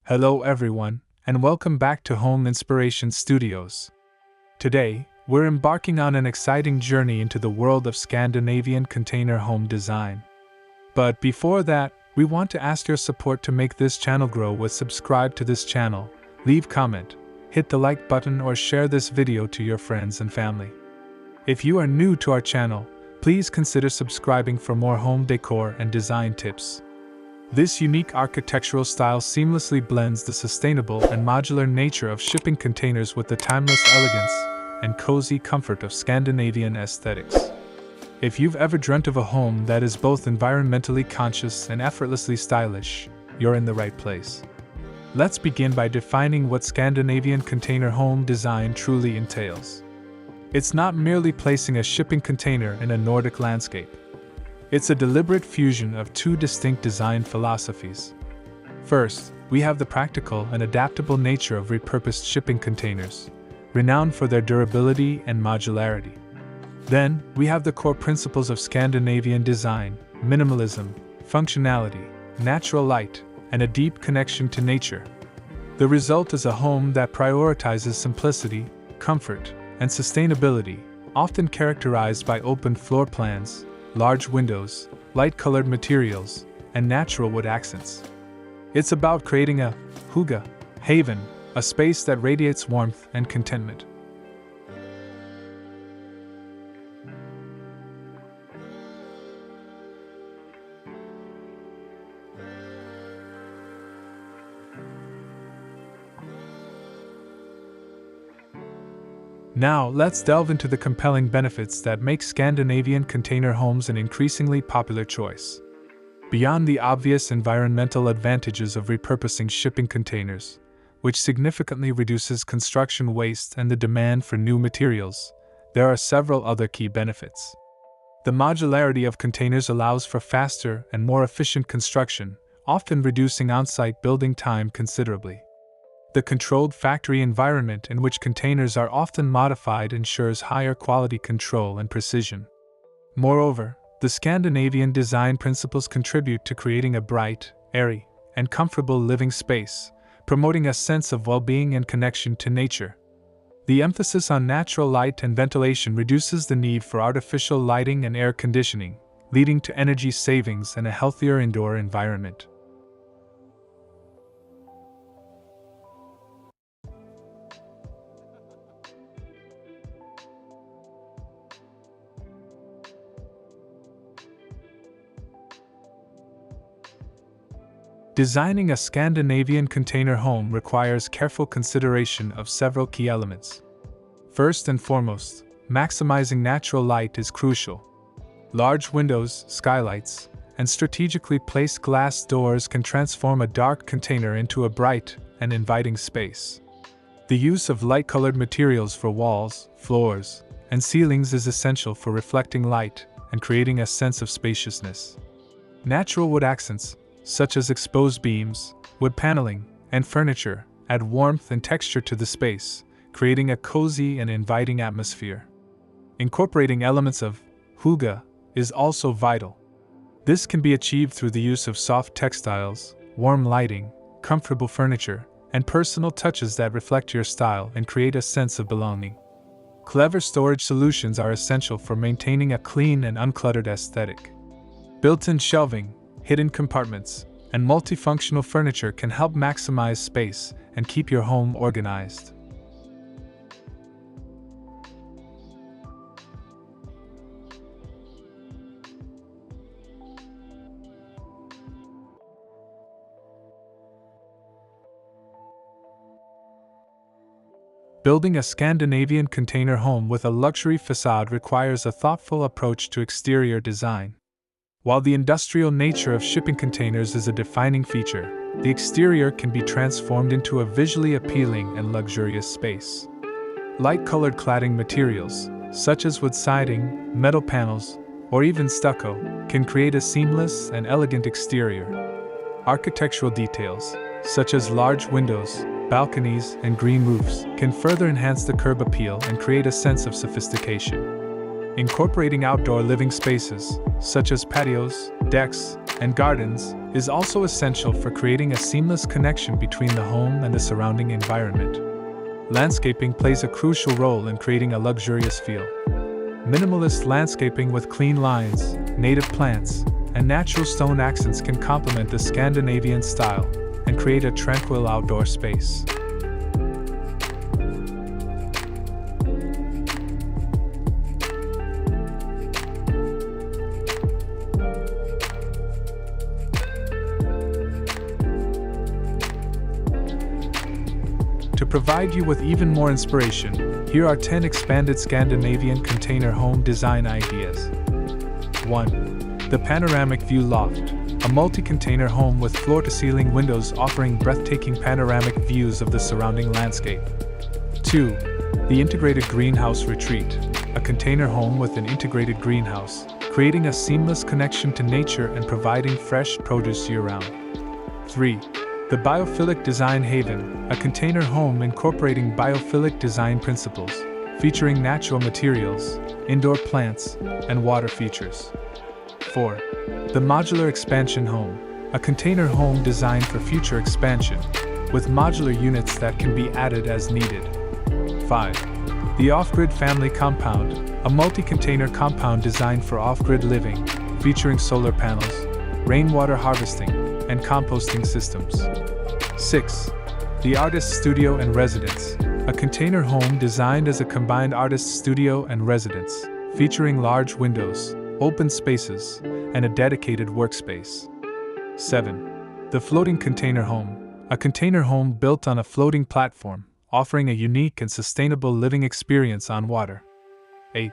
Hello everyone, and welcome back to Home Inspiration Studios. Today, we're embarking on an exciting journey into the world of Scandinavian container home design. But before that, we want to ask your support to make this channel grow with subscribe to this channel, leave comment, hit the like button or share this video to your friends and family. If you are new to our channel, please consider subscribing for more home decor and design tips. This unique architectural style seamlessly blends the sustainable and modular nature of shipping containers with the timeless elegance and cozy comfort of Scandinavian aesthetics. If you've ever dreamt of a home that is both environmentally conscious and effortlessly stylish, you're in the right place. Let's begin by defining what Scandinavian container home design truly entails. It's not merely placing a shipping container in a Nordic landscape. It's a deliberate fusion of two distinct design philosophies. First, we have the practical and adaptable nature of repurposed shipping containers, renowned for their durability and modularity. Then, we have the core principles of Scandinavian design: minimalism, functionality, natural light, and a deep connection to nature. The result is a home that prioritizes simplicity, comfort, and sustainability, often characterized by open floor plans, large windows, light-colored materials, and natural wood accents. It's about creating a Hygge haven, a space that radiates warmth and contentment. Now, let's delve into the compelling benefits that make Scandinavian container homes an increasingly popular choice. Beyond the obvious environmental advantages of repurposing shipping containers, which significantly reduces construction waste and the demand for new materials, there are several other key benefits. The modularity of containers allows for faster and more efficient construction, often reducing on-site building time considerably. The controlled factory environment in which containers are often modified ensures higher quality control and precision. Moreover, the Scandinavian design principles contribute to creating a bright, airy, and comfortable living space, promoting a sense of well-being and connection to nature. The emphasis on natural light and ventilation reduces the need for artificial lighting and air conditioning, leading to energy savings and a healthier indoor environment. Designing a Scandinavian container home requires careful consideration of several key elements. First and foremost, maximizing natural light is crucial. Large windows, skylights, and strategically placed glass doors can transform a dark container into a bright and inviting space. The use of light-colored materials for walls, floors, and ceilings is essential for reflecting light and creating a sense of spaciousness. Natural wood accents, such as exposed beams, wood paneling, and furniture, add warmth and texture to the space, creating a cozy and inviting atmosphere. Incorporating elements of Hygge is also vital. This can be achieved through the use of soft textiles, warm lighting, comfortable furniture, and personal touches that reflect your style and create a sense of belonging. Clever storage solutions are essential for maintaining a clean and uncluttered aesthetic. Built-in shelving, hidden compartments, and multifunctional furniture can help maximize space and keep your home organized. Building a Scandinavian container home with a luxury facade requires a thoughtful approach to exterior design. While the industrial nature of shipping containers is a defining feature, the exterior can be transformed into a visually appealing and luxurious space. Light-colored cladding materials, such as wood siding, metal panels, or even stucco, can create a seamless and elegant exterior. Architectural details, such as large windows, balconies, and green roofs, can further enhance the curb appeal and create a sense of sophistication. Incorporating outdoor living spaces, such as patios, decks, and gardens is also essential for creating a seamless connection between the home and the surrounding environment. Landscaping plays a crucial role in creating a luxurious feel. Minimalist landscaping with clean lines, native plants, and natural stone accents can complement the Scandinavian style and create a tranquil outdoor space. To provide you with even more inspiration, here are 10 expanded Scandinavian container home design ideas. 1. The Panoramic View Loft, a multi-container home with floor-to-ceiling windows offering breathtaking panoramic views of the surrounding landscape. 2. The Integrated Greenhouse Retreat, a container home with an integrated greenhouse, creating a seamless connection to nature and providing fresh produce year-round. 3. The Biophilic Design Haven, a container home incorporating biophilic design principles, featuring natural materials, indoor plants, and water features. 4. The Modular Expansion Home, a container home designed for future expansion, with modular units that can be added as needed. 5. The Off-Grid Family Compound, a multi-container compound designed for off-grid living, featuring solar panels, rainwater harvesting, and composting systems. 6. The Artist Studio and Residence, a container home designed as a combined artist studio and residence, featuring large windows, open spaces, and a dedicated workspace. 7. The Floating Container Home, a container home built on a floating platform, offering a unique and sustainable living experience on water. 8.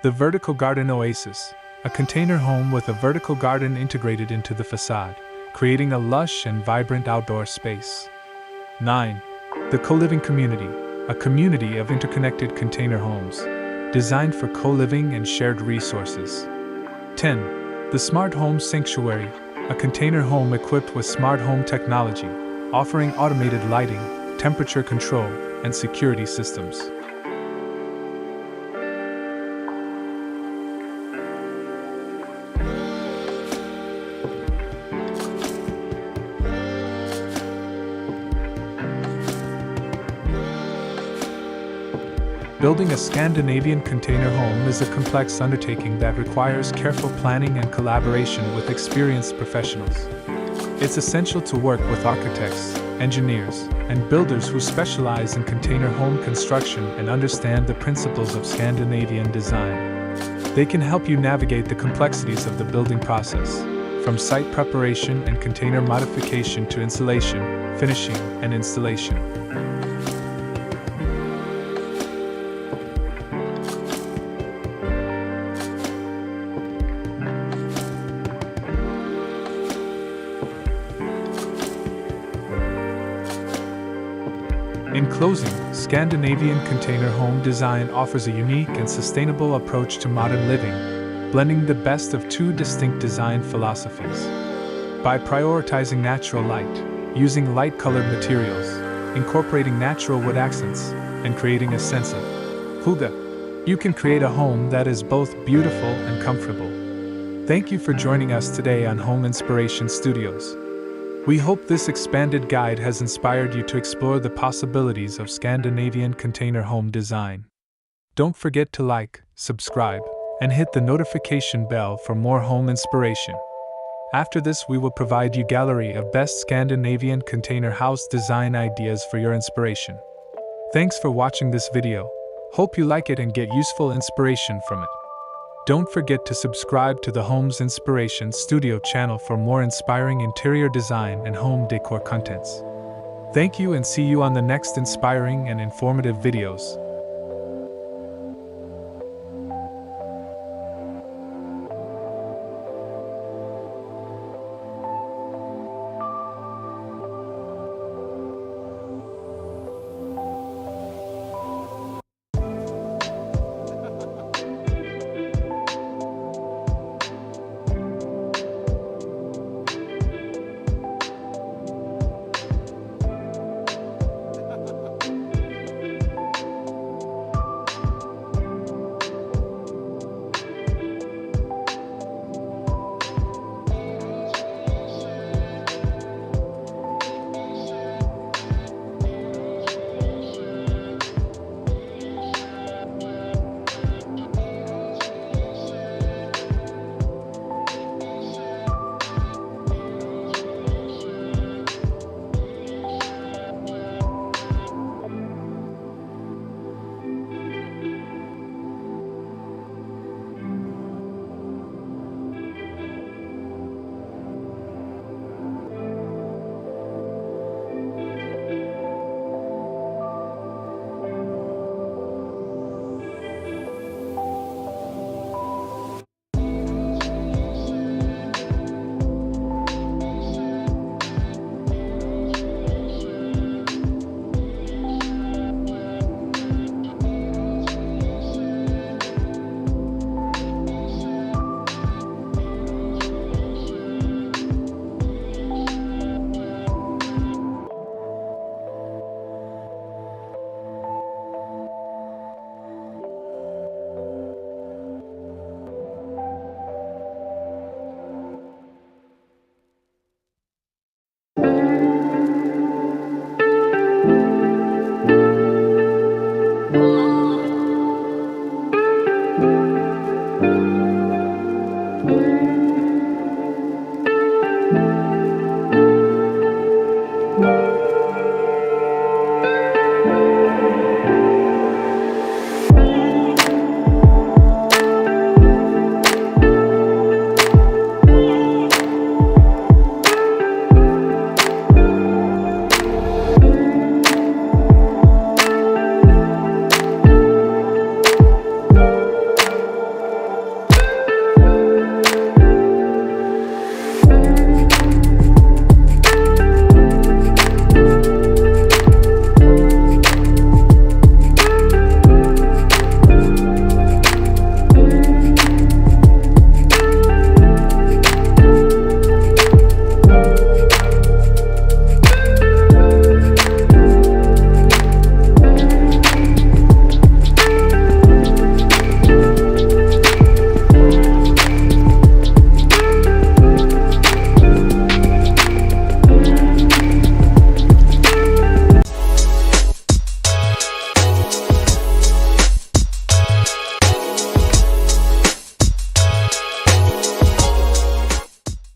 The Vertical Garden Oasis, a container home with a vertical garden integrated into the facade, creating a lush and vibrant outdoor space. 9. The Co-Living Community, a community of interconnected container homes, designed for co-living and shared resources. 10. The Smart Home Sanctuary, a container home equipped with smart home technology, offering automated lighting, temperature control, and security systems. Building a Scandinavian container home is a complex undertaking that requires careful planning and collaboration with experienced professionals. It's essential to work with architects, engineers, and builders who specialize in container home construction and understand the principles of Scandinavian design. They can help you navigate the complexities of the building process, from site preparation and container modification to insulation, finishing, and installation. In closing, Scandinavian container home design offers a unique and sustainable approach to modern living, blending the best of two distinct design philosophies. By prioritizing natural light, using light-colored materials, incorporating natural wood accents, and creating a sense of Hygge, you can create a home that is both beautiful and comfortable. Thank you for joining us today on Home Inspiration Studios. We hope this expanded guide has inspired you to explore the possibilities of Scandinavian container home design. Don't forget to like, subscribe, and hit the notification bell for more home inspiration. After this, we will provide you a gallery of best Scandinavian container house design ideas for your inspiration. Thanks for watching this video. Hope you like it and get useful inspiration from it. Don't forget to subscribe to the Homes Inspiration Studio channel for more inspiring interior design and home decor contents. Thank you and see you on the next inspiring and informative videos.